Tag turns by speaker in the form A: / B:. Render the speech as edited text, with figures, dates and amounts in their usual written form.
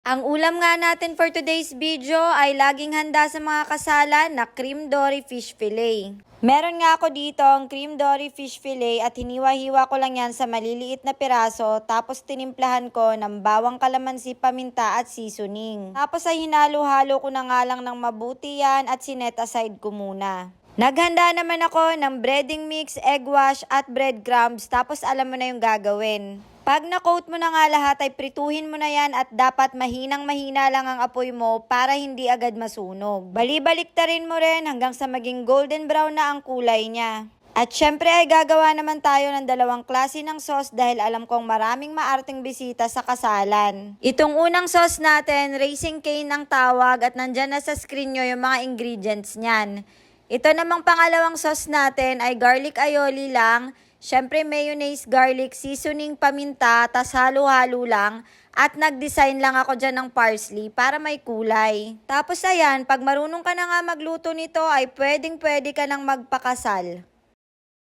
A: Ang ulam nga natin for today's video ay laging handa sa mga kasalan na cream dory fish fillet. Meron nga ako dito ang cream dory fish fillet at hiniwa-hiwa ko lang yan sa maliliit na piraso tapos tinimplahan ko ng bawang, kalamansi, paminta at seasoning. Tapos ay hinalo-halo ko na nga lang ng mabuti yan at sinet aside ko muna. Naghanda naman ako ng breading mix, egg wash at breadcrumbs tapos alam mo na yung gagawin. Pag na-coat mo na nga lahat ay prituhin mo na yan at dapat mahinang-mahina lang ang apoy mo para hindi agad masunog. Bali-baliktarin mo rin hanggang sa maging golden brown na ang kulay niya. At syempre ay gagawa naman tayo ng dalawang klase ng sauce dahil alam kong maraming maarting bisita sa kasalan. Itong unang sauce natin, Raising Cane ang tawag at nandyan na sa screen nyo yung mga ingredients niyan. Ito namang pangalawang sauce natin ay garlic aioli lang. Syempre mayonnaise, garlic, seasoning, paminta, tas halo-halo lang. At nag-design lang ako dyan ng parsley para may kulay. Tapos ayan, pag marunong ka na nga magluto nito ay pwedeng-pwede ka nang magpakasal.